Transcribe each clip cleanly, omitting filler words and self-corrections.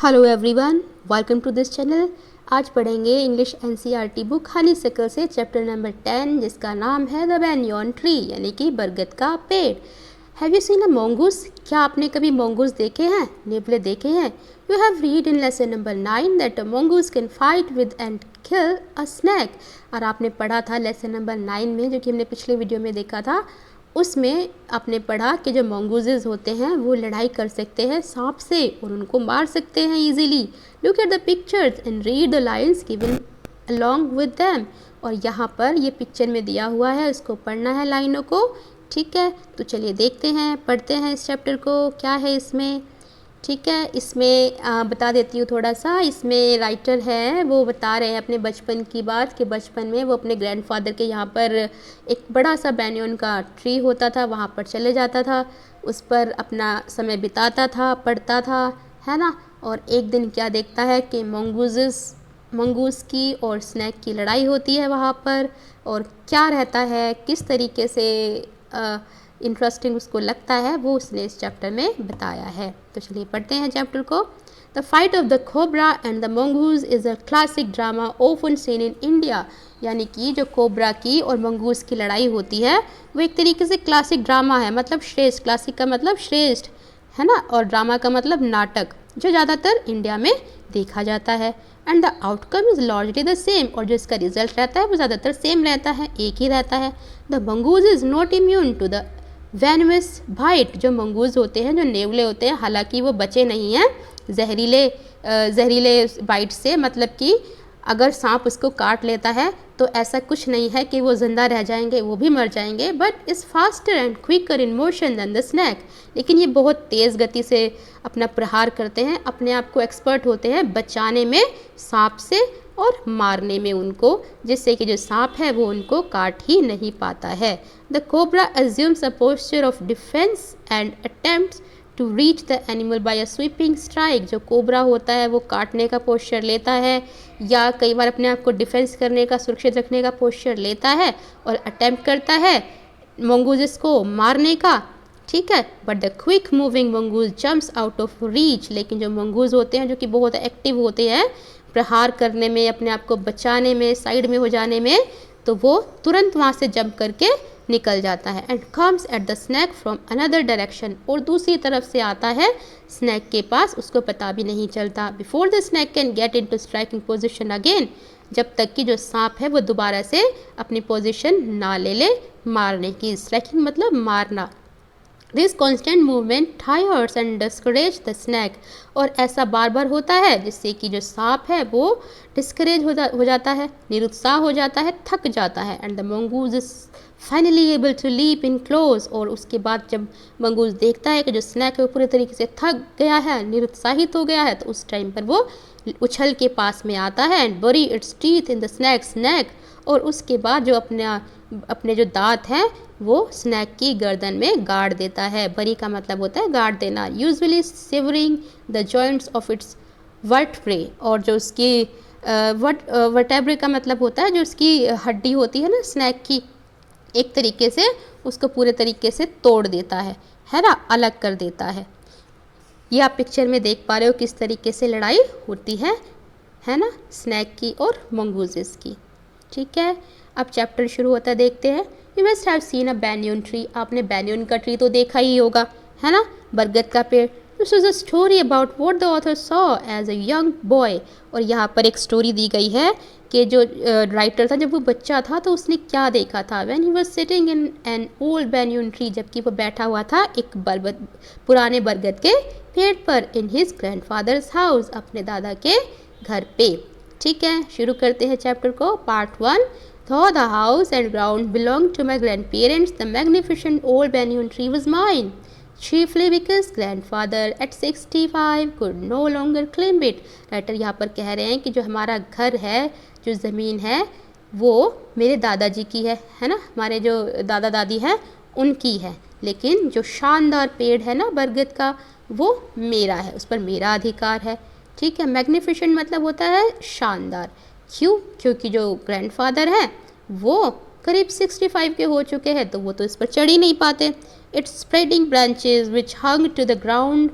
Hello everyone, welcome to this channel. आज पढ़ेंगे English NCERT book हनीसिकल से चैप्टर नंबर 10 जिसका नाम है द बैनियन ट्री यानी कि बरगद का पेड़। Have you seen a mongoose? क्या आपने कभी मोंगूस देखे हैं, नेवले देखे हैं? You have read in lesson number 9 that a mongoose can fight with and kill a snake. और आपने पढ़ा था लेसन नंबर 9 में, जो कि हमने पिछले वीडियो में देखा था, उसमें आपने पढ़ा कि जो मंगूजेस होते हैं वो लड़ाई कर सकते हैं सांप से और उनको मार सकते हैं easily. Look at the pictures and read the lines given along with them. और यहाँ पर ये पिक्चर में दिया हुआ है, इसको पढ़ना है लाइनों को। ठीक है, तो चलिए देखते हैं, पढ़ते हैं इस चैप्टर को, क्या है इसमें। ठीक है, इसमें बता देती हूँ थोड़ा सा। इसमें राइटर है वो बता रहे हैं अपने बचपन की बात कि बचपन में वो अपने ग्रैंडफादर के यहाँ पर एक बड़ा सा बैनियन का ट्री होता था, वहाँ पर चले जाता था, उस पर अपना समय बिताता था, पढ़ता था, है ना। और एक दिन क्या देखता है कि मंगूस की और स्नैक की लड़ाई होती है वहाँ पर, और क्या रहता है, किस तरीके से इंटरेस्टिंग उसको लगता है, वो उसने इस चैप्टर में बताया है। तो चलिए पढ़ते हैं चैप्टर को। The fight of the cobra and the mongoose is a classic drama often seen in India. यानी कि जो कोबरा की और मंगूस की लड़ाई होती है वो एक तरीके से क्लासिक ड्रामा है, मतलब श्रेष्ठ। क्लासिक का मतलब श्रेष्ठ, है ना, और ड्रामा का मतलब नाटक, जो ज़्यादातर इंडिया में देखा जाता है। And the outcome is largely the same, और जो इसका रिजल्ट रहता है वो ज़्यादातर सेम रहता है, एक ही रहता है। The mongoose is not immune to the venomous bite. जो मंगूज होते हैं, जो नेवले होते हैं, हालांकि वो बचे नहीं हैं जहरीले बाइट से, मतलब कि अगर सांप उसको काट लेता है तो ऐसा कुछ नहीं है कि वो ज़िंदा रह जाएंगे, वो भी मर जाएंगे। But is faster and quicker in motion than the snake. लेकिन ये बहुत तेज़ गति से अपना प्रहार करते हैं, अपने आप को एक्सपर्ट होते हैं बचाने में सांप से और मारने में उनको, जिससे कि जो सांप है वो उनको काट ही नहीं पाता है। The cobra assumes a posture of defense and attempts to reach the animal by a sweeping strike। जो कोबरा होता है वो काटने का पोस्चर लेता है, या कई बार अपने आप को डिफेंस करने का, सुरक्षित रखने का पोस्चर लेता है और अटेम्प्ट करता है मंगूज को मारने का। ठीक है, but the quick moving mongoose jumps out of reach. लेकिन जो मंगूज होते हैं, जो कि बहुत एक्टिव होते हैं प्रहार करने में, अपने आप को बचाने में, साइड में हो जाने में, तो वो तुरंत वहाँ से जंप करके निकल जाता है। And comes at the snake from another direction, और दूसरी तरफ से आता है स्नैक के पास, उसको पता भी नहीं चलता। Before the snake can get into striking position again, जब तक कि जो सांप है वो दोबारा से अपनी पोजिशन ना ले ले मारने की। स्ट्राइकिंग मतलब मारना। This constant movement tyres and discourage the snake. और ऐसा बार बार होता है जिससे कि जो सांप है वो डिस्करेज हो जाता है, निरुत्साह हो जाता है, थक जाता है। And the mongoose is finally able to leap in close. और उसके बाद जब मंगूज देखता है कि जो स्नैक है वो पूरे तरीके से थक गया है, निरुत्साहित हो गया है, तो उस टाइम पर वो उछल के पास में आता है एंड बरी it's teeth in the snake. और उसके बाद जो अपने जो दांत हैं वो स्नैक की गर्दन में गाड़ देता है। बरी का मतलब होता है गाड़ देना। Usually severing the joints of its vertebrae. और जो उसकी वर्टेब्रे का मतलब होता है जो उसकी हड्डी होती है ना स्नैक की, एक तरीके से उसको पूरे तरीके से तोड़ देता है ना, अलग कर देता है। ये आप पिक्चर में देख पा रहे हो किस तरीके से लड़ाई होती है ना, स्नैक की और मंगूजेस की। ठीक है, अब चैप्टर शुरू होता है, देखते हैं। You must have seen a banyan tree. आपने बैनियन का ट्री तो देखा ही होगा, है ना, बरगद का पेड़। This is a story about what the author saw as a young boy. और यहाँ पर एक स्टोरी दी गई है कि जो राइटर था जब वो बच्चा था तो उसने क्या देखा था। When he was sitting in an old banyan tree, जबकि वो बैठा हुआ था एक पुराने बरगद के पेड़ पर, इन हिज ग्रैंडफादर्स हाउस, अपने दादा के घर पे। ठीक है, शुरू करते हैं चैप्टर को। Part 1। Though the house and ground belonged to my grandparents, the magnificent old banyan tree was mine, chiefly because grandfather at 65 could no longer claim it। Writer यहाँ पर कह रहे हैं कि जो हमारा घर है, जो ज़मीन है, वो मेरे दादाजी की है ना, हमारे जो दादा दादी हैं उनकी है, लेकिन जो शानदार पेड़ है ना बरगद का, वो मेरा है, उस पर मेरा अधिकार है। ठीक है, मैग्निफिसेंट मतलब होता है शानदार। क्यों? क्योंकि जो ग्रैंडफादर हैं वो करीब 65 के हो चुके हैं, तो वो तो इस पर चढ़ ही नहीं पाते। Its spreading branches which hung to the ground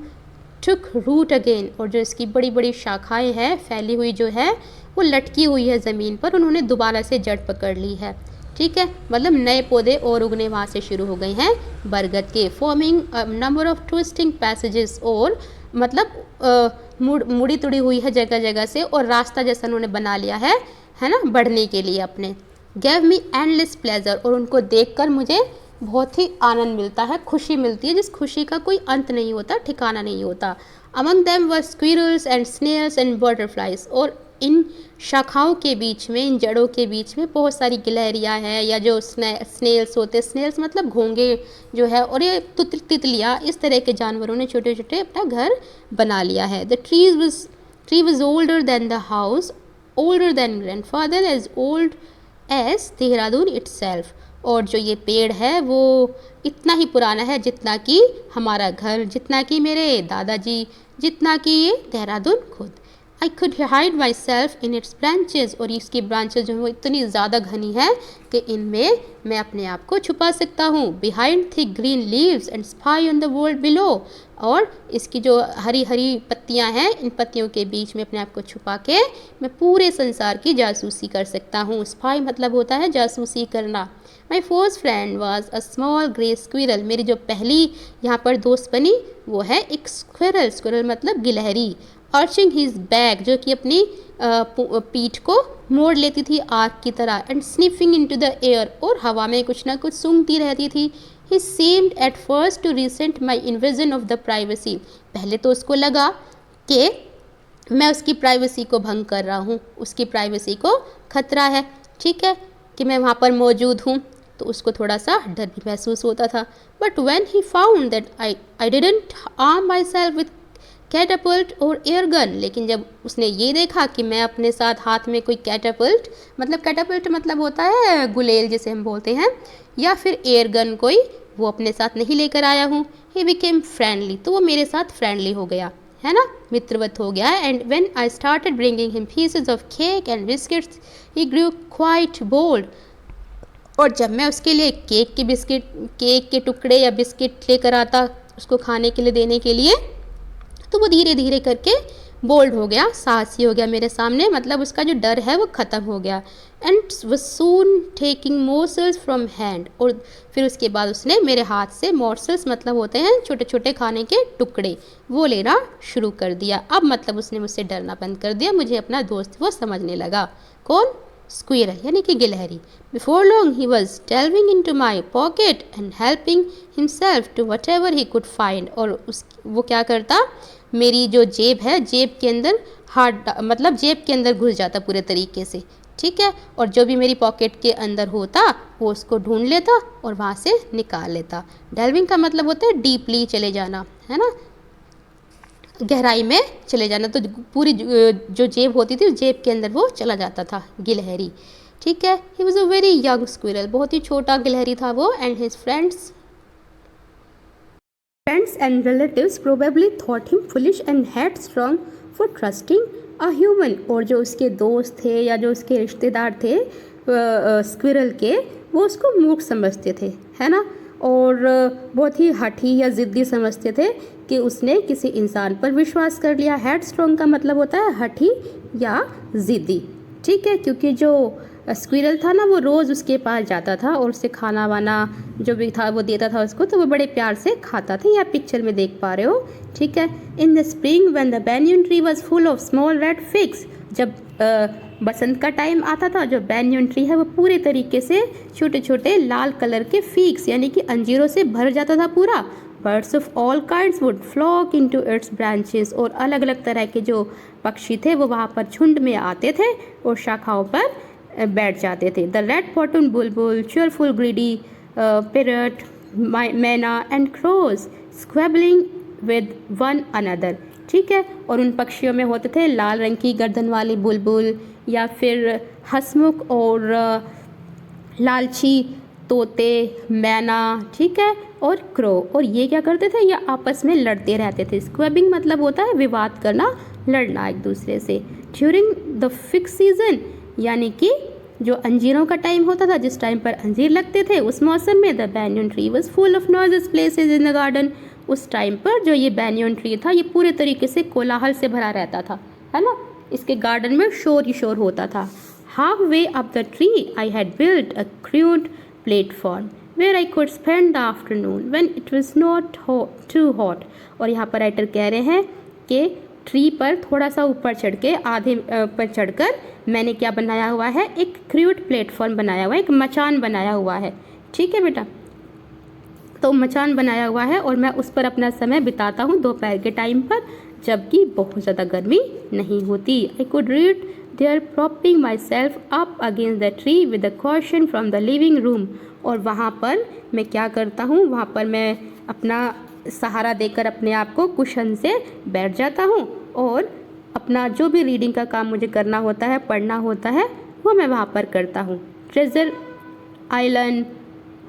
took root again, और जो इसकी बड़ी बड़ी शाखाएं हैं फैली हुई जो है वो लटकी हुई है ज़मीन पर, उन्होंने दोबारा से जड़ पकड़ ली है। ठीक है, मतलब नए पौधे और उगने वहाँ से शुरू हो गए हैं बरगद के। Forming number of twisting passages, और मतलब मुड़ी तुड़ी हुई है जगह जगह से, और रास्ता जैसा उन्होंने बना लिया है ना, बढ़ने के लिए अपने। गैव मी एंडलेस प्लेजर, और उनको देखकर मुझे बहुत ही आनंद मिलता है, खुशी मिलती है, जिस खुशी का कोई अंत नहीं होता, ठिकाना नहीं होता। Among them were squirrels and snails and butterflies, और इन शाखाओं के बीच में, इन जड़ों के बीच में बहुत सारी गिलहरियाँ हैं, या जो स्नेल्स होते, स्नेल्स मतलब घोंगे जो है, और ये तितलियाँ, इस तरह के जानवरों ने छोटे छोटे अपना घर बना लिया है। The tree was older than the house, older than grandfather, as old as Dehradun itself, और जो ये पेड़ है वो इतना ही पुराना है जितना कि हमारा घर, जितना कि मेरे दादाजी, जितना कि ये देहरादून खुद। I could hide my self in its branches, और इसकी ब्रांचेज जो है वो इतनी ज़्यादा घनी है कि इनमें मैं अपने आप को छुपा सकता हूँ। Behind thick green leaves and spy on the world below, और इसकी जो हरी हरी पत्तियाँ हैं, इन पत्तियों के बीच में अपने आप को छुपा के मैं पूरे संसार की जासूसी कर सकता हूँ। स्पाई मतलब होता है जासूसी करना। My first friend was a small grey squirrel, मेरी जो पहली यहाँ पर दोस्त बनी वो है एक स्क्विरल, स्क्विरल मतलब गिलहरी। अर्चिंग हिज बैक, जो कि अपनी पीठ को मोड़ लेती थी आग की तरह। And sniffing into the air, और हवा में कुछ ना कुछ सूंघती रहती थी। He seemed at first to resent my invasion of the privacy, पहले तो उसको लगा कि मैं उसकी प्राइवेसी को भंग कर रहा हूँ, उसकी प्राइवेसी को खतरा है, ठीक है, कि मैं वहाँ पर मौजूद हूँ, तो उसको थोड़ा सा डर भी महसूस होता था। But when he found that I didn't arm my self with Catapult और एयर गन, लेकिन जब उसने ये देखा कि मैं अपने साथ हाथ में कोई कैटापल्ट मतलब होता है गुलेल जिसे हम बोलते हैं, या फिर एयर गन कोई वो अपने साथ नहीं लेकर आया हूँ, ही बिकेम फ्रेंडली, तो वो मेरे साथ फ्रेंडली हो गया, है ना, मित्रवत हो गया। And when I started bringing him pieces of cake and biscuits he grew quite bold, और जब मैं उसके लिए केक के टुकड़े या बिस्किट लेकर आता उसको खाने के लिए देने के लिए, तो वो धीरे धीरे करके बोल्ड हो गया, साहसी हो गया मेरे सामने, मतलब उसका जो डर है वो ख़त्म हो गया। And was soon taking morsels from hand, और फिर उसके बाद उसने मेरे हाथ से, morsels मतलब होते हैं छोटे छोटे खाने के टुकड़े, वो लेना शुरू कर दिया। अब मतलब उसने मुझसे डरना बंद कर दिया, मुझे अपना दोस्त वो समझने लगा। कौन? स्क्विरल यानी कि गिलहरी। Before long he was delving into my pocket and helping himself to whatever he could find, और वो क्या करता, मेरी जो जेब है, जेब के अंदर मतलब जेब के अंदर घुस जाता पूरे तरीके से, ठीक है, और जो भी मेरी पॉकेट के अंदर होता वो उसको ढूंढ लेता और वहाँ से निकाल लेता। डेल्विंग का मतलब होता है डीपली चले जाना, है ना, गहराई में चले जाना, तो पूरी जो जेब होती थी उस जेब के अंदर वो चला जाता था गिलहरी, ठीक है। He was a very young squirrel, बहुत ही छोटा गिलहरी था वो। And his friends and relatives probably thought him foolish and headstrong for trusting a human, और जो उसके दोस्त थे या जो उसके रिश्तेदार थे स्क्विरल के, वो उसको मूर्ख समझते थे, है ना, और बहुत ही हठी या ज़िद्दी समझते थे कि उसने किसी इंसान पर विश्वास कर लिया। हेडस्ट्रॉन्ग का मतलब होता है हठी या ज़िद्दी, ठीक है, क्योंकि जो स्क्विरल था ना वो रोज़ उसके पास जाता था और उससे खाना वाना जो भी था वो देता था उसको, तो वो बड़े प्यार से खाता था, या पिक्चर में देख पा रहे हो, ठीक है। In the spring when the banyan tree was full of small red figs, जब बसंत का टाइम आता था, जो बैंयन ट्री है वो पूरे तरीके से छोटे छोटे लाल कलर के फिग्स यानी कि अंजीरों से भर जाता था पूरा। Birds of all kinds would flock into its branches, और अलग अलग तरह के जो पक्षी थे वो वहाँ पर झुंड में आते थे और शाखाओं पर बैठ जाते थे। The red bottom Bulbul, cheerful greedy parrot, मैना and crows squabbling with one another, ठीक है, और उन पक्षियों में होते थे लाल रंग की गर्दन वाली बुलबुल, या फिर हंसमुख और लालची तोते, मैना, ठीक है, और क्रो, और ये क्या करते थे, ये आपस में लड़ते रहते थे। स्क्वेबिंग मतलब होता है विवाद करना, लड़ना एक दूसरे से। ड्यूरिंग द फिग सीजन यानी कि जो अंजीरों का टाइम होता था, जिस टाइम पर अंजीर लगते थे, उस मौसम में the banyan tree was full of noisiest places in the garden, उस टाइम पर जो ये बैंयन ट्री था ये पूरे तरीके से कोलाहल से भरा रहता था, है ना। इसके गार्डन में शोर ही शोर होता था। Halfway up the tree I had built a crude platform where I could spend the afternoon when it was not too hot. और यहाँ पर राइटर कह रहे हैं कि ट्री पर थोड़ा सा ऊपर चढ़ के आधे पर चढ़कर मैंने क्या बनाया हुआ है, एक क्रूड प्लेटफॉर्म बनाया हुआ है, एक मचान बनाया हुआ है। ठीक है बेटा, तो मचान बनाया हुआ है और मैं उस पर अपना समय बिताता हूँ दोपहर के टाइम पर, जबकि बहुत ज़्यादा गर्मी नहीं होती। I could read there propping myself up against the tree with the cushion from the living room. और वहाँ पर मैं क्या करता हूँ, वहाँ पर मैं अपना सहारा देकर अपने आप को कुशन से बैठ जाता हूँ और अपना जो भी रीडिंग का काम मुझे करना होता है, पढ़ना होता है, वो मैं वहाँ पर करता हूँ। Treasure island,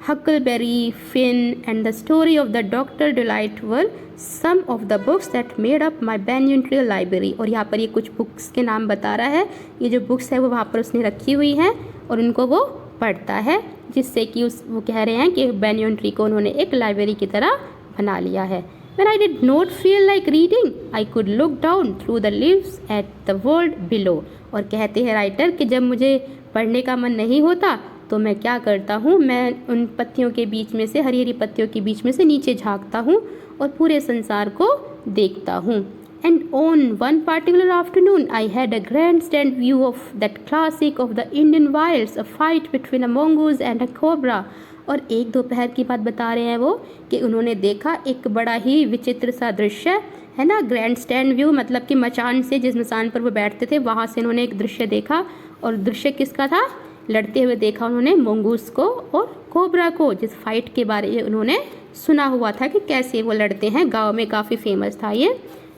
Huckleberry Finn and the story of the Dr. Delight were some of the books that made up my Banyan Tree library। और यहाँ पर ये कुछ बुक्स के नाम बता रहा है। ये जो बुक्स है वो वहाँ पर उसने रखी हुई हैं और उनको वो पढ़ता है, जिससे कि वो कह रहे हैं कि Banyan Tree को उन्होंने एक लाइब्रेरी की तरह बना लिया है। When I did not feel like reading, I could look down through the leaves at the world below। और कहते हैं राइटर कि जब मुझे पढ़ने का मन नहीं होता तो मैं क्या करता हूँ, मैं उन पत्तियों के बीच में से, हरी हरी पत्तियों के बीच में से नीचे झांकता हूँ और पूरे संसार को देखता हूँ। And on one particular afternoon I had a grand stand view of that classic of the Indian Wilde's, a fight between a mongoose and a cobra. और एक दोपहर की बात बता रहे हैं वो कि उन्होंने देखा एक बड़ा ही विचित्र सा दृश्य, है ना। ग्रैंड स्टैंड व्यू मतलब कि मचान से, जिस मचान पर वो बैठते थे वहाँ से उन्होंने एक दृश्य देखा। और दृश्य किसका था, लड़ते हुए देखा उन्होंने मंगूस को और कोबरा को, जिस फाइट के बारे में उन्होंने सुना हुआ था कि कैसे वो लड़ते हैं, गांव में काफ़ी फेमस था ये।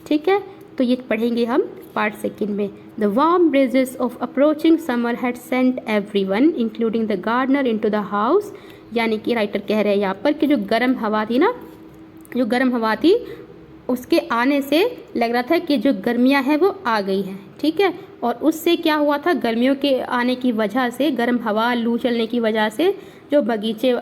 ठीक है, तो ये पढ़ेंगे हम पार्ट सेकंड में। The warm breezes of approaching summer had sent everyone including the gardener into the house. यानी कि राइटर कह रहे हैं यहाँ पर कि जो गर्म हवा थी ना, जो गर्म हवा थी उसके आने से लग रहा था कि जो गर्मियाँ हैं वो आ गई हैं। ठीक है, और उससे क्या हुआ था, गर्मियों के आने की वजह से, गर्म हवा, लू चलने की वजह से जो बगीचे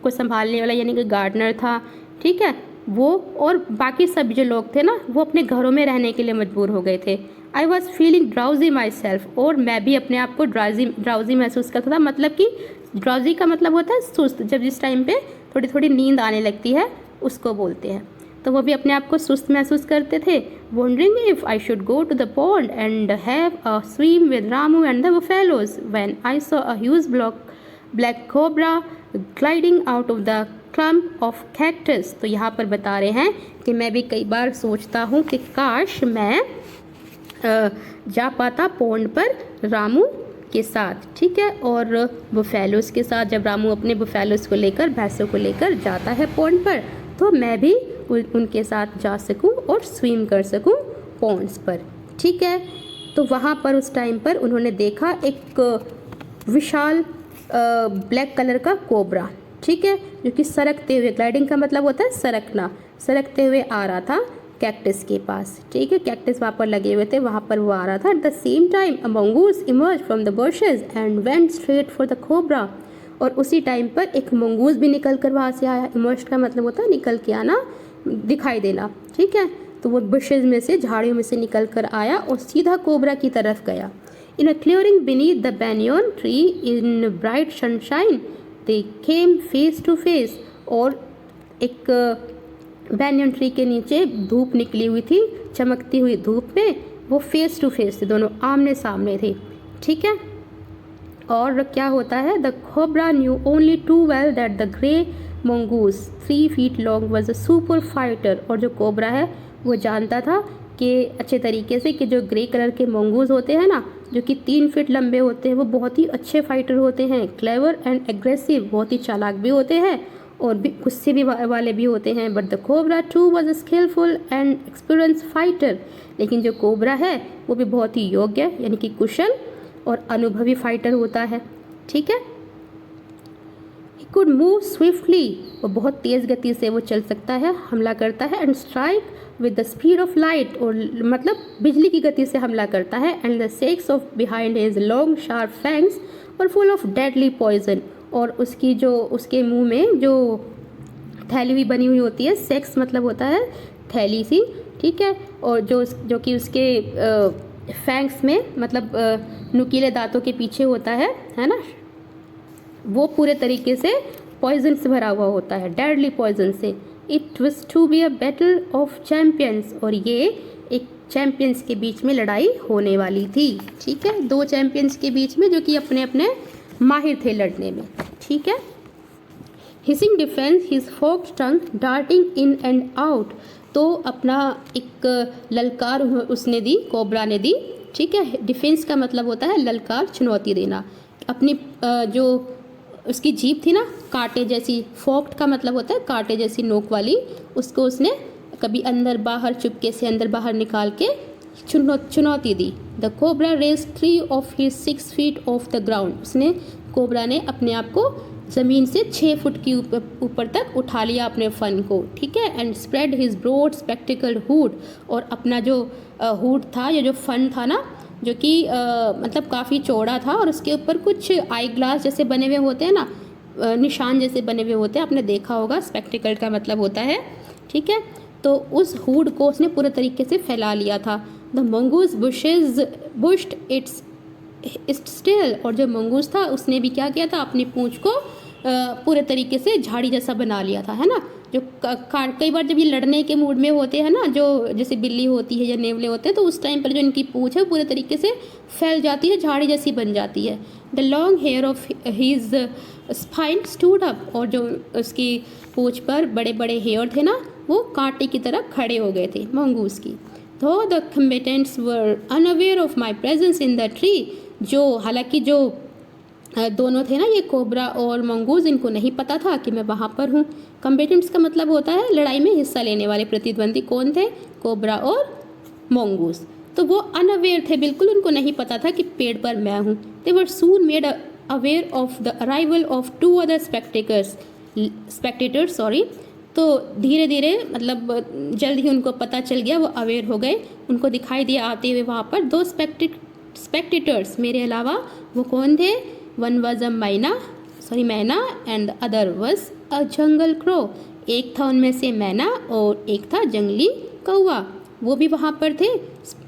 को संभालने वाला यानी कि गार्डनर था, ठीक है, वो और बाकी सब जो लोग थे ना, वो अपने घरों में रहने के लिए मजबूर हो गए थे। I was feeling drowsy my self, और मैं भी अपने आप को ड्राउजी महसूस करता था। मतलब कि ड्राउजी का मतलब होता है सुस्त, जब जिस टाइम पे थोड़ी थोड़ी नींद आने लगती है उसको बोलते हैं। तो वो भी अपने आप को सुस्त महसूस करते थे। Wondering if I should go to the pond and have a swim with Ramu and the buffaloes when I saw a huge black cobra gliding out of the clump of cactus. तो यहाँ पर बता रहे हैं कि मैं भी कई बार सोचता हूँ कि काश मैं जा पाता पॉन्ड पर रामू के साथ, ठीक है, और बुफेलोज के साथ। जब रामू अपने बुफेलोज को लेकर, भैंसों को लेकर जाता है पॉन्ड पर, तो मैं भी उनके साथ जा सकूं और स्विम कर सकूं पॉन्ड्स पर। ठीक है, तो वहाँ पर उस टाइम पर उन्होंने देखा एक विशाल ब्लैक कलर का कोबरा, ठीक है, जो कि सरकते हुए, ग्लाइडिंग का मतलब होता है सरकना, सरकते हुए आ रहा था कैक्टस के पास। ठीक है, कैक्टस वहाँ पर लगे हुए थे, वहाँ पर वो आ रहा था। Eight the same time a mongoose emerge from the bushes and went straight for the cobra. और उसी टाइम पर एक मंगूस भी निकल कर वहाँ से आया। इमर्ज का मतलब होता है निकल के आना, दिखाई देना। ठीक है, तो वो बुशेज में से, झाड़ियों में से निकल कर आया और सीधा कोबरा की तरफ गया। In a clearing beneath the banyan tree in bright sunshine they came face to face. और एक banyan ट्री के नीचे धूप निकली हुई थी, चमकती हुई धूप में वो फेस टू फेस थे, दोनों आमने सामने थे। ठीक है, और क्या होता है, the cobra knew only too well that the grey mongoose 3 feet long was a super fighter। और जो कोबरा है वो जानता था कि अच्छे तरीके से कि जो ग्रे कलर के मंगूज होते हैं ना, जो कि 3 फीट लंबे होते हैं, वो बहुत ही अच्छे फाइटर होते हैं, क्लेवर एंड एग्रेसिव, बहुत ही चालाक भी होते हैं और भी गुस्से भी वाले भी होते हैं। But the cobra too was a skillful and experience fighter. लेकिन जो कोबरा है वो भी बहुत ही योग्य यानी कि कुशल और अनुभवी फाइटर होता है। ठीक है, he could move swiftly, वो बहुत तेज़ गति से वो चल सकता है, हमला करता है। and strike with the speed of light, और मतलब बिजली की गति से हमला करता है। and the shakes of behind his long sharp fangs were full of deadly poison, और उसकी जो, उसके मुंह में जो थैली भी बनी हुई होती है, सेक्स मतलब होता है थैली सी, ठीक है। और जो कि उसके फैंक्स में मतलब नुकीले दांतों के पीछे होता है ना, वो पूरे तरीके से पॉइजन से भरा हुआ होता है, डेडली पॉइजन से। It was to be a battle of champions, और ये एक चैम्पियंस के बीच में लड़ाई होने वाली थी, ठीक है। दो चैम्पियंस के बीच में जो कि अपने अपने माहिर थे लड़ने में, ठीक है। Hissing defiance his forked tongue darting in and out, तो अपना एक ललकार उसने दी, कोबरा ने दी, ठीक है। डिफेंस का मतलब होता है ललकार, चुनौती देना। अपनी जो उसकी जीभ थी ना कांटे जैसी, फोक्ड का मतलब होता है कांटे जैसी नोक वाली, उसको उसने कभी अंदर बाहर, चुपके से अंदर बाहर निकाल के चुनौती दी। The cobra raised 3 of his 6 feet of the ground, उसने कोबरा ने अपने आप को ज़मीन से 6 फुट की ऊपर तक उठा लिया अपने फन को, ठीक है। And spread his broad spectacle hood, और अपना जो हुड था या जो फन था ना, जो कि मतलब काफ़ी चौड़ा था, और उसके ऊपर कुछ आई ग्लास जैसे बने हुए होते हैं ना, निशान जैसे बने हुए होते हैं, आपने देखा होगा, स्पेक्टिकल का मतलब होता है, ठीक है। तो उस हुड को उसने पूरे तरीके से फैला लिया था। द मंगूस बुश्ड इट्स स्टिल, और जो मंगूस था उसने भी क्या किया था, अपनी पूंछ को पूरे तरीके से झाड़ी जैसा बना लिया था, है ना। जो कई बार जब ये लड़ने के मूड में होते हैं ना, जो जैसे बिल्ली होती है या नेवले होते हैं, तो उस टाइम पर जो इनकी पूंछ है पूरे तरीके से फैल जाती है, झाड़ी जैसी बन जाती है। The long hair of his spine stood up, और जो उसकी पूंछ पर बड़े बड़े हेयर थे ना, वो कांटे की तरह खड़े हो गए थे मंगूस की। तो the combatants were unaware of my presence in the tree, जो हालांकि जो दोनों थे ना, ये कोबरा और मंगूस, इनको नहीं पता था कि मैं वहाँ पर हूँ। कम्बेटेंट्स का मतलब होता है लड़ाई में हिस्सा लेने वाले प्रतिद्वंदी। कौन थे? कोबरा और मंगूस। तो वो अनअवेयर थे, बिल्कुल उनको नहीं पता था कि पेड़ पर मैं हूँ। They were soon made aware of the arrival of 2 other spectators sorry. तो धीरे धीरे मतलब जल्द ही उनको पता चल गया, वो अवेयर हो गए, उनको दिखाई दिया आते हुए वहाँ पर 2 स्पेक्टेटर्स मेरे अलावा। वो कौन थे? वन वॉज अ मैना and the other was a jungle crow. एक था उनमें से मैना और एक था जंगली कौवा। वो भी वहाँ पर थे,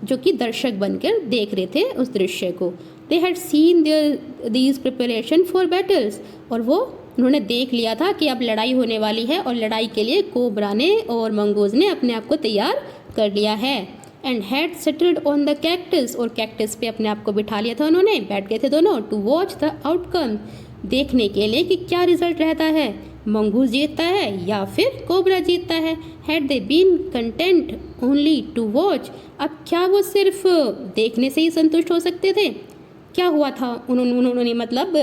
जो कि दर्शक बनकर देख रहे थे उस दृश्य को। They had seen these preparation for battles, और वो उन्होंने देख लिया था कि अब लड़ाई होने वाली है, और लड़ाई के लिए कोबरा ने और मंगूस ने अपने आप को तैयार कर लिया है। And had settled on the cactus, और कैक्टस पे अपने आप को बिठा लिया था उन्होंने, बैठ गए थे दोनों। टू वॉच द आउटकम, देखने के लिए कि क्या रिजल्ट रहता है, मंगूस जीतता है या फिर कोबरा जीतता है। Had they been content only to watch, अब क्या वो सिर्फ देखने से ही संतुष्ट हो सकते थे? क्या हुआ था उन्होंने मतलब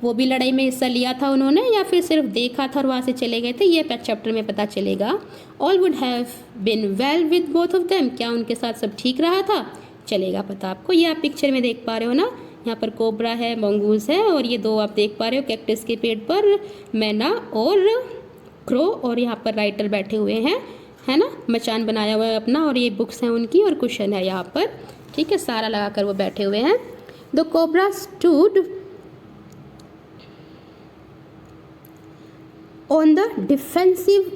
वो भी लड़ाई में हिस्सा लिया था उन्होंने, या फिर सिर्फ देखा था और वहाँ से चले गए थे? ये चैप्टर में पता चलेगा। All would have been well with both of them, क्या उनके साथ सब ठीक रहा था? चलेगा पता आपको। ये आप पिक्चर में देख पा रहे हो ना, यहाँ पर कोबरा है, मंगूस है, और ये 2 आप देख पा रहे हो कैक्टस के पेड़ पर मैना और क्रो, और यहाँ पर राइटर बैठे हुए हैं, है ना, मचान बनाया हुआ है अपना, और ये बुक्स हैं उनकी और कुशन है यहाँ पर, ठीक है, सारा लगा कर वो बैठे हुए हैं। The cobra stood on the defensive,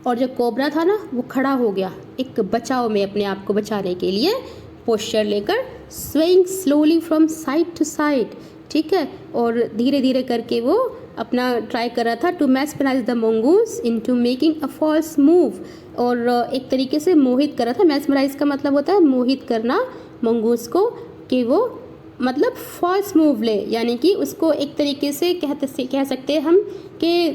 और जो कोबरा था ना वो खड़ा हो गया एक बचाव में, अपने आप को बचाने के लिए पोस्चर लेकर, swaying slowly from side to side, ठीक है, और धीरे धीरे करके वो अपना ट्राई कर रहा था to mesmerise the mongoose into making a false move, और एक तरीके से मोहित कर रहा था। मैस्मराइज का मतलब होता है मोहित करना मंगूस को, कि वो मतलब फॉल्स मूव ले, यानी कि उसको एक तरीके से कह सकते हैं हम कि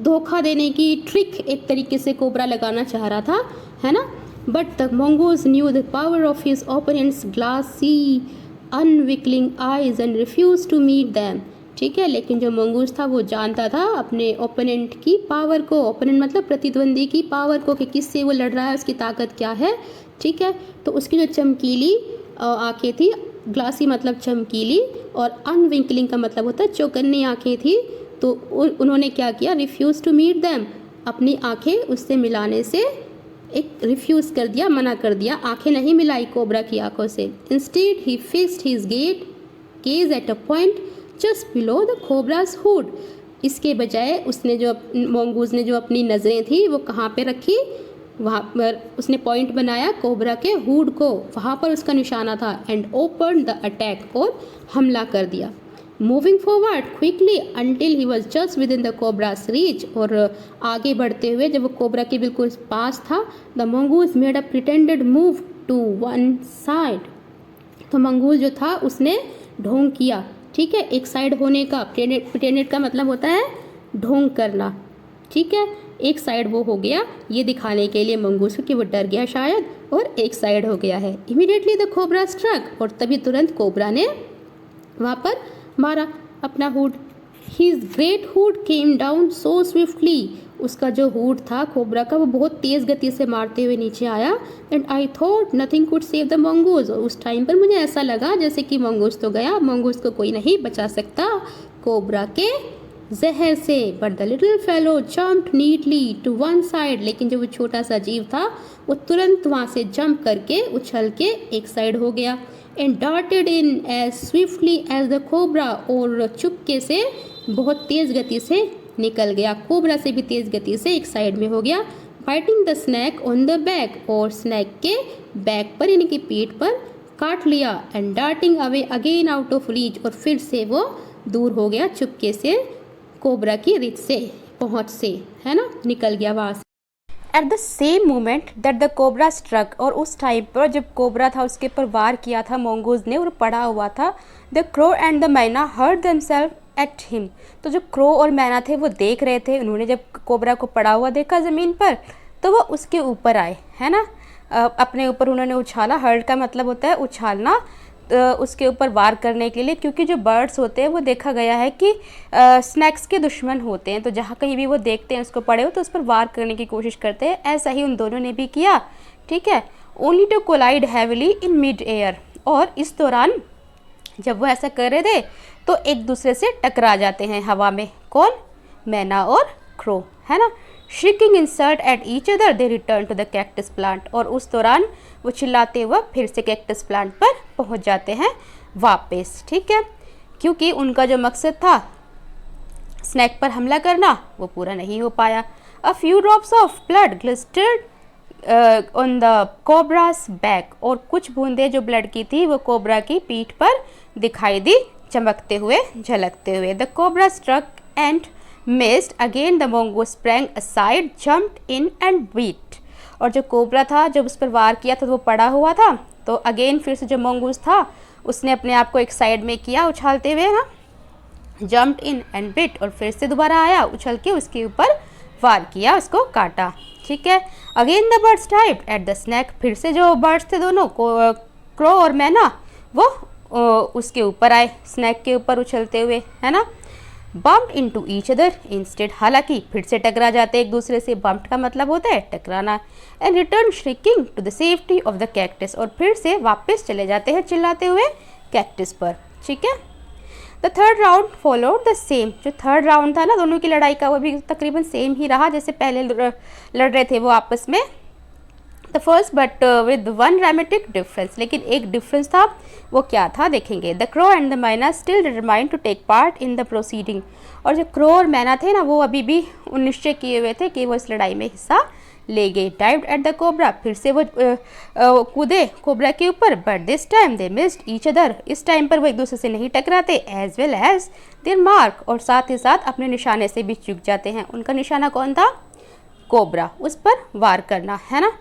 धोखा देने की ट्रिक एक तरीके से कोबरा लगाना चाह रहा था, है ना। But the mongoose knew the power of his opponent's glassy unwinking eyes and refuse to meet them, ठीक है। लेकिन जो मंगूस था वो जानता था अपने ओपोनेंट की पावर को, ओपोनेंट मतलब प्रतिद्वंदी की पावर को, कि किससे वो लड़ रहा है, उसकी ताकत क्या है, ठीक है। तो उसकी जो चमकीली आंखें थी, ग्लासी मतलब चमकीली, और अनविंकलिंग का मतलब होता है चौकन्नी आंखें थी, तो उन्होंने क्या किया? रिफ्यूज़ टू मीट दैम, अपनी आंखें उससे मिलाने से एक रिफ्यूज़ कर दिया, मना कर दिया, आंखें नहीं मिलाई कोबरा की आंखों से। Instead he fixed his gaze at a point just below the cobras hood, इसके बजाय उसने जो मोंगूज ने जो अपनी नज़रें थी वो कहाँ पे रखी, वहाँ पर उसने पॉइंट बनाया कोबरा के हुड को, वहाँ पर उसका निशाना था। एंड ओपन द अटैक, और हमला कर दिया। Moving forward quickly until he was just with in the cobras reach, और आगे बढ़ते हुए जब वो कोबरा के बिल्कुल पास था, the mongoose made a pretended move to one side. तो मंगूज जो था उसने ढोंग किया, ठीक है, एक साइड होने का। प्रिटेंडेड का मतलब होता है ढोंग करना, ठीक है, एक साइड वो हो गया, ये दिखाने के लिए मंगूस कि वो डर गया शायद और एक साइड हो गया है। इमीडिएटली द कोबरा स्ट्रक, और तभी तुरंत कोबरा ने वहाँ पर मारा अपना hood. His great hood came down so swiftly, उसका जो हुड था कोबरा का वो बहुत तेज़ गति से मारते हुए नीचे आया। And I thought nothing could save the mongoose, और उस टाइम पर मुझे ऐसा लगा जैसे कि मंगूज तो गया, मंगूज को कोई नहीं बचा सकता कोबरा के जहर से। But the little fellow jumped neatly to one side, लेकिन जो वो छोटा सा जीव था वो तुरंत वहाँ से जंप करके उछल के एक साइड हो गया। And darted in as swiftly as the cobra, और चुपके से बहुत तेज़ गति से निकल गया, कोबरा से भी तेज़ गति से एक साइड में हो गया। Biting the snake on the back, और स्नैक के बैक पर यानी कि पीठ पर काट लिया। And darting away again out of reach, और फिर से वो दूर हो गया चुपके से कोबरा की रिच से, पहुँच से, है ना, निकल गया वहाँ से। At the same moment that the cobra struck, और उस टाइम पर जब कोबरा था उसके ऊपर वार किया था मोंगूज ने और पड़ा हुआ था, द क्रो एंड द मैना हर्ड देमसेल्फ एट हिम। तो जो क्रो और मैना थे वो देख रहे थे, उन्होंने जब कोबरा को पड़ा हुआ देखा ज़मीन पर तो वो उसके ऊपर आए, है ना, अपने ऊपर उन्होंने उछाला। हर्ड का मतलब होता है उछालना, उसके ऊपर वार करने के लिए, क्योंकि जो बर्ड्स होते हैं वो देखा गया है कि स्नैक्स के दुश्मन होते हैं, तो जहाँ कहीं भी वो देखते हैं उसको पड़े हो तो उस पर वार करने की कोशिश करते हैं। ऐसा ही उन दोनों ने भी किया, ठीक है, only to collide heavily in mid air, और इस दौरान जब वो ऐसा कर रहे थे तो एक दूसरे से टकरा जाते हैं हवा में। कौन? मैना और क्रो, है ना। Shrieking insult at each other, they return to the cactus plant, और उस दौरान वो चिल्लाते हुए फिर से कैक्टस प्लांट पर पहुंच जाते हैं वापस, ठीक है, क्योंकि उनका जो मकसद था स्नैक पर हमला करना वो पूरा नहीं हो पाया। A few drops of blood glistered on the cobra's back, और कुछ बूंदें जो ब्लड की थी वो कोबरा की पीठ पर दिखाई दी, चमकते हुए, झलकते हुए। The cobra struck and missed again. The mongoose sprang aside, jumped in and beat, और जो कोबरा था जब उस पर वार किया तो वो पड़ा हुआ था, तो अगेन फिर से जो मंगूस था उसने अपने आप को एक साइड में किया उछालते हुए ना, जम्प्ड इन एंड बिट, और फिर से दोबारा आया उछल के उसके ऊपर वार किया, उसको काटा, ठीक है। Again the birds dived at the snake, फिर से जो बर्ड्स थे दोनों क्रो और मैना वो उसके ऊपर आए, स्नैक के ऊपर उछलते हुए, है ना। Bumped into each other instead, हालांकि फिर से टकरा जाते एक दूसरे से, बम्प्ड का मतलब होता है टकराना। And return shrieking to the safety of the cactus, और फिर से वापस चले जाते हैं चिल्लाते हुए कैक्टस पर, ठीक है। The third round followed the same, जो थर्ड राउंड था ना दोनों की लड़ाई का वो भी तकरीबन सेम ही रहा जैसे पहले लड़ रहे थे वो आपस में। The first but with one dramatic difference, लेकिन एक डिफरेंस था, वो क्या था देखेंगे। The crow and the myna still determined to take part in the proceeding, और जो क्रो और मैना थे ना वो अभी भी निश्चय किए हुए थे कि वो इस लड़ाई में हिस्सा लेंगे। डाइव्ड एट द कोबरा, फिर से वो कूदे कोबरा के ऊपर, but this time they missed each other, इस टाइम पर वो एक दूसरे से नहीं टकराते, as well as their mark, और साथ ही साथ अपने निशाने से भी चूक जाते हैं। उनका निशाना कौन था? कोबरा, उस पर वार करना, है ना।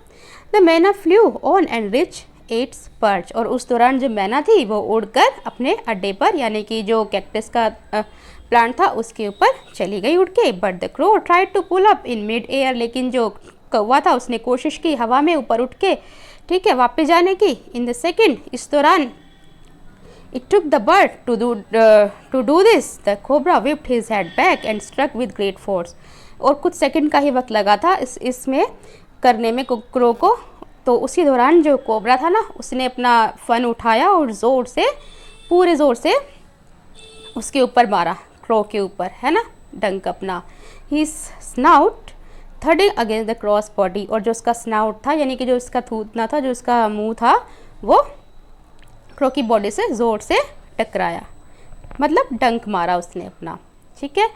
The myna flew on and reached its perch, और उस दौरान जो मैना थी वो उड़कर अपने अड्डे पर यानी कि जो कैक्टस का प्लांट था उसके ऊपर चली गई उड़ के। But the crow tried to pull up in mid air, लेकिन जो कौवा था उसने कोशिश की हवा में ऊपर उठ के, ठीक है, वापस जाने की। इन द सेकेंड, इस दौरान it took the bird to do this, the cobra whipped his head back and struck with great force, और कुछ सेकंड का ही वक्त लगा था इसमें करने में क्रो को। तो उसी दौरान जो कोबरा था ना उसने अपना फन उठाया और ज़ोर से, पूरे ज़ोर से उसके ऊपर मारा, क्रो के ऊपर, है ना, डंक अपना। He snout thudding against the cross body, और जो उसका स्नाउट था यानी कि जो उसका थूथना था, जो उसका मुंह था, वो क्रो की बॉडी से ज़ोर से टकराया, मतलब डंक मारा उसने अपना, ठीक है।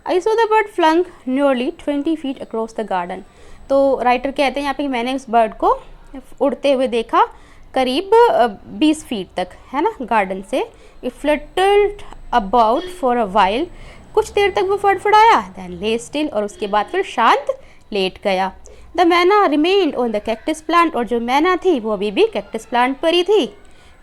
I saw the bird flung nearly 20 feet across the garden. तो राइटर कहते हैं यहाँ पे मैंने उस बर्ड को उड़ते हुए देखा करीब 20 फीट तक, है ना, गार्डन से। It fluttered about for a while, कुछ देर तक वो फड़फड़ाया, देन ले स्टिल, और उसके बाद फिर शांत लेट गया। द मैना remained on the cactus plant, और जो मैना थी वो अभी भी कैक्टस प्लांट पर ही थी।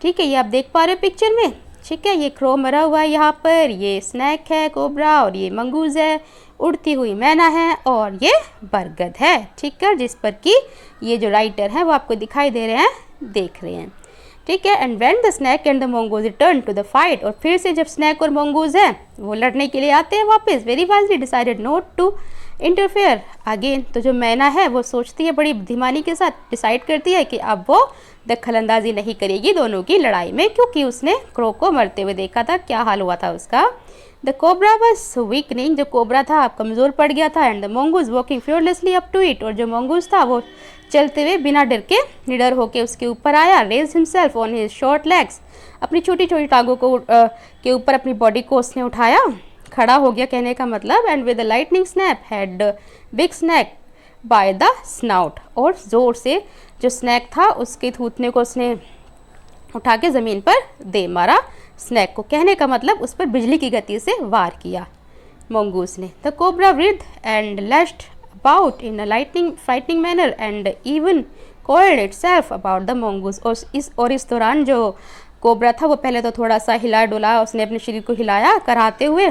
ठीक है, ये आप देख पा रहे हो पिक्चर में। ठीक है, ये क्रो मरा हुआ है यहाँ पर, ये स्नैक है कोबरा, और ये मंगूज है, उड़ती हुई मैना है, और ये बरगद है। ठीक है, जिस पर कि ये जो राइटर हैं वो आपको दिखाई दे रहे हैं, देख रहे हैं। ठीक है, and when the snake and the mongoose return to the fight, और फिर से जब स्नैक और मंगूज हैं वो लड़ने के लिए आते हैं वापस, very wisely decided not to interfere again. तो जो मैना है वो सोचती है, बड़ी बुद्धिमानी के साथ डिसाइड करती है कि अब वो दखलंदाजी नहीं करेगी दोनों की लड़ाई में, क्योंकि उसने क्रो को मरते हुए देखा था, क्या हाल हुआ था उसका। द कोबरा वॉज वीकनिंग, जो कोबरा था अब कमज़ोर पड़ गया था, and the mongoose walking fearlessly up to it, और जो मंगूज था वो चलते हुए बिना डर के निडर होके उसके ऊपर आया। Raise himself on his short legs, अपनी छोटी छोटी टांगों को के ऊपर अपनी बॉडी को उसने उठाया, खड़ा हो गया कहने का मतलब। And with the lightning snap had big snake by the snout, और ज़ोर से जो स्नैक था उसके थूथने को उसने उठा के ज़मीन पर दे मारा स्नैक को, कहने का मतलब उस पर बिजली की गति से वार किया मंगूस ने। The cobra writhed and lashed about in a lightning frightening manner and even coiled itself about the mongoose, और इस दौरान जो कोबरा था वो पहले तो थोड़ा सा हिला डुला, उसने अपने शरीर को हिलाया कराते हुए।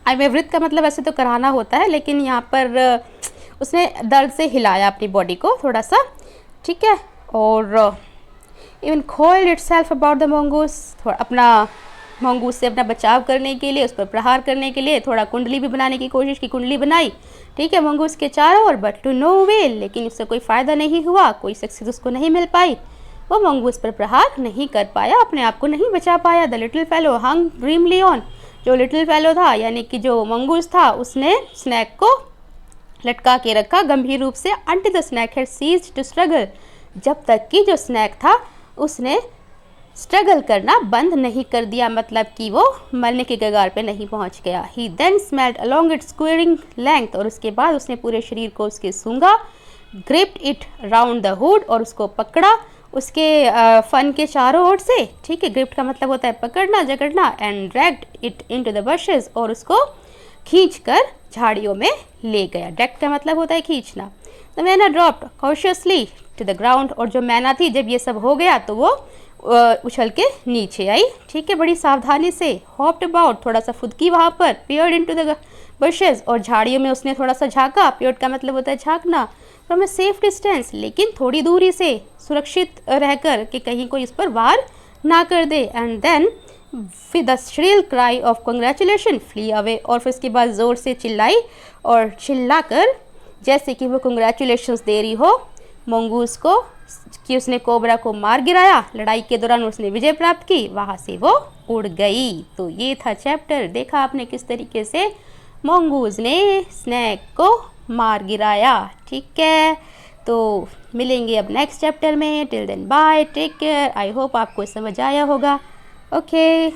आई में वृत्त का मतलब ऐसे तो कराना होता है, लेकिन यहाँ पर उसने दर्द से हिलाया अपनी बॉडी को थोड़ा सा। ठीक है, और even coiled itself about the mongoose, थोड़ा अपना मंगूस से अपना बचाव करने के लिए, उस पर प्रहार करने के लिए थोड़ा कुंडली भी बनाने की कोशिश की, कुंडली बनाई। ठीक है, मंगूस के चारों ओर, बट टू नो वेल, लेकिन उससे कोई फ़ायदा नहीं हुआ, कोई सक्सेस उसको नहीं मिल पाई, वो मंगूस पर प्रहार नहीं कर पाया, अपने आप को नहीं बचा पाया। The little fellow hung grimly on, जो लिटिल फेलो था यानी कि जो मंगूस था उसने स्नैक को लटका के रखा गंभीर रूप से, until the snake had ceased to struggle, जब तक कि जो स्नैक था उसने स्ट्रगल करना बंद नहीं कर दिया, मतलब कि वो मरने के कगार पे नहीं पहुंच गया। He then smelled along its squirming length, और उसके बाद उसने पूरे शरीर को उसके सूंघा। Gripped it round the hood, और उसको पकड़ा उसके फन के चारों ओर से। ठीक है, ग्रिप्ड का मतलब होता है पकड़ना, जकड़ना। And dragged it into the bushes, और उसको खींच कर झाड़ियों में ले गया। ड्रैग का मतलब होता है खींचना। The myna dropped cautiously to the ground, और जो मैना थी जब ये सब हो गया तो वो उछल के नीचे आई। ठीक है, बड़ी सावधानी से। हॉप्ड अबाउट, थोड़ा सा फुदकी वहाँ पर। पियर्ड इनटू द बशेस, और झाड़ियों में उसने थोड़ा सा झाँका। पियर्ड का मतलब होता है झाँकना। फ्रॉम ए सेफ डिस्टेंस, लेकिन थोड़ी दूरी से, सुरक्षित रहकर कि कहीं कोई इस पर वार ना कर दे। And then with the shrill cry of congratulation flew away, और फिर उसके बाद ज़ोर से चिल्लाई, और चिल्लाकर जैसे कि वो कंग्रेचुलेशंस दे रही हो मंगूस को कि उसने कोबरा को मार गिराया, लड़ाई के दौरान उसने विजय प्राप्त की, वहाँ से वो उड़ गई। तो ये था चैप्टर। देखा आपने किस तरीके से मंगूस ने स्नैक को मार गिराया। ठीक है, तो मिलेंगे अब नेक्स्ट चैप्टर में। Till then bye, take care. I hope आपको समझ आया होगा। ओके।